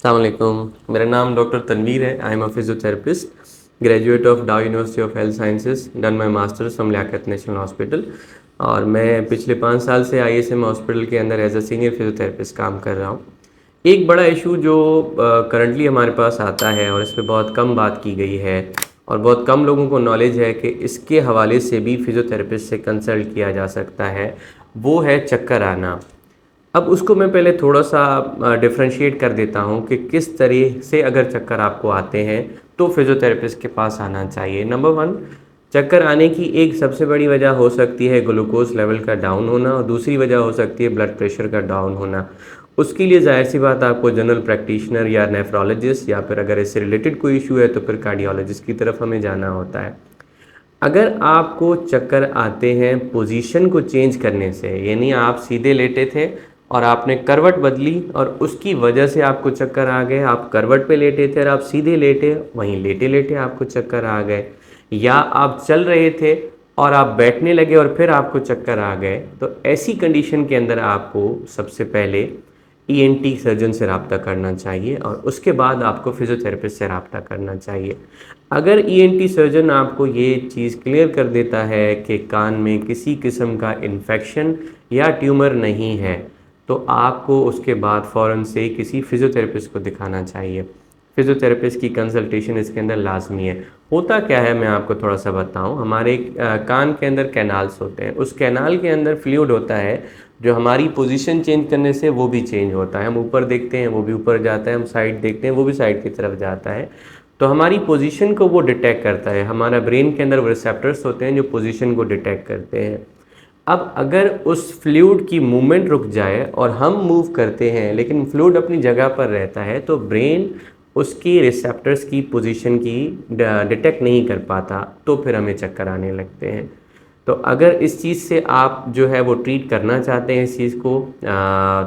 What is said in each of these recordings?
अस्सलाम वालेकुम। मेरा नाम डॉक्टर तनवीर है। I am a physiotherapist, graduate of Dow University of Health Sciences, done my masters from Liaquat National Hospital. और मैं पिछले 5 साल से आईएसएम हॉस्पिटल के अंदर एज अ सीनियर फिजियोथेरेपिस्ट काम कर रहा हूँ। एक बड़ा इशू जो करंटली हमारे पास आता है और इस पे बहुत कम बात की गई है और बहुत कम लोगों को नॉलेज है कि इसके हवाले से भी फिजियोथेरेपिस्ट से कंसल्ट किया जा सकता है, वो है चक्कर आना। अब उसको मैं पहले थोड़ा सा डिफरेंशिएट कर देता हूँ कि किस तरह से अगर चक्कर आपको आते हैं तो फिजियोथेरेपिस्ट के पास आना चाहिए। नंबर वन, चक्कर आने की एक सबसे बड़ी वजह हो सकती है ग्लूकोज लेवल का डाउन होना और दूसरी वजह हो सकती है ब्लड प्रेशर का डाउन होना। उसके लिए जाहिर सी बात आपको जनरल प्रैक्टिशनर या नेफ्रोलॉजिस्ट या फिर अगर इससे रिलेटेड कोई इशू है तो फिर कार्डियोलॉजिस्ट की तरफ हमें जाना होता है। अगर आपको चक्कर आते हैं पोजीशन को चेंज करने से, यानी आप सीधे लेटे थे और आपने करवट बदली और उसकी वजह से आपको चक्कर आ गए, आप करवट पे लेटे थे और आप सीधे लेटे, वहीं लेटे लेटे आपको चक्कर आ गए, या आप चल रहे थे और आप बैठने लगे और फिर आपको चक्कर आ गए, तो ऐसी कंडीशन के अंदर आपको सबसे पहले ईएनटी सर्जन से रब्ता करना चाहिए और उसके बाद आपको फिजियोथेरेपिस्ट से रब्ता करना चाहिए। अगर ईएनटी सर्जन आपको ये चीज़ क्लियर कर देता है कि कान में किसी किस्म का इन्फेक्शन या ट्यूमर नहीं है, तो आपको उसके बाद फ़ौरन से किसी फिजियोथेरेपिस्ट को दिखाना चाहिए। फिजियोथेरेपिस्ट की कंसल्टेशन इसके अंदर लाजमी है। होता क्या है मैं आपको थोड़ा सा बताऊं, हमारे कान के अंदर कैनाल्स होते हैं, उस कैनाल के अंदर फ्लूइड होता है जो हमारी पोजीशन चेंज करने से वो भी चेंज होता है। हम ऊपर देखते हैं वो भी ऊपर जाता है, हम साइड देखते हैं वो भी साइड की तरफ जाता है। तो हमारी पोजीशन को वो डिटेक्ट करता है। हमारा ब्रेन के अंदर वो रिसेप्टर्स होते हैं जो पोजीशन को डिटेक्ट करते हैं। अब अगर उस फ्लूइड की मूवमेंट रुक जाए और हम मूव करते हैं लेकिन फ्लूइड अपनी जगह पर रहता है, तो ब्रेन उसकी रिसेप्टर्स की पोजीशन की डिटेक्ट नहीं कर पाता, तो फिर हमें चक्कर आने लगते हैं। तो अगर इस चीज़ से आप जो है वो ट्रीट करना चाहते हैं इस चीज़ को,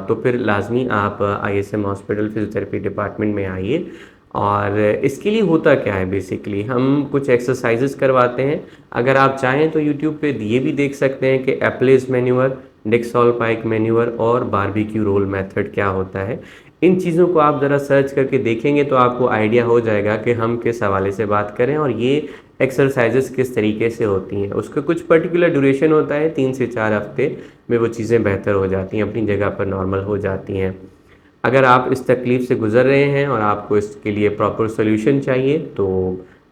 तो फिर लाजमी आप आईएसएम हॉस्पिटल फिजियोथेरेपी डिपार्टमेंट में आइए। और इसके लिए होता क्या है, बेसिकली हम कुछ एक्सरसाइजेस करवाते हैं। अगर आप चाहें तो यूट्यूब पे ये भी देख सकते हैं कि एप्लेस मैन्यूअर, डिक्सॉल पाइक मैन्यूअर और बारबेक्यू रोल मेथड क्या होता है। इन चीज़ों को आप ज़रा सर्च करके देखेंगे तो आपको आइडिया हो जाएगा कि हम किस हवाले से बात करें और ये एक्सरसाइजेस किस तरीके से होती हैं। उसका कुछ पर्टिकुलर ड्यूरेशन होता है, 3 से 4 हफ्ते में वो चीज़ें बेहतर हो जाती हैं, अपनी जगह पर नॉर्मल हो जाती हैं। अगर आप इस तकलीफ़ से गुज़र रहे हैं और आपको इसके लिए प्रॉपर सॉल्यूशन चाहिए तो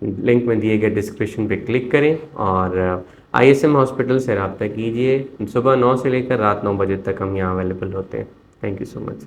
लिंक में दिए गए डिस्क्रिप्शन पे क्लिक करें और आईएसएम हॉस्पिटल से रब्ता कीजिए। सुबह 9 से लेकर रात 9 बजे तक हम यहाँ अवेलेबल होते हैं। Thank you so much.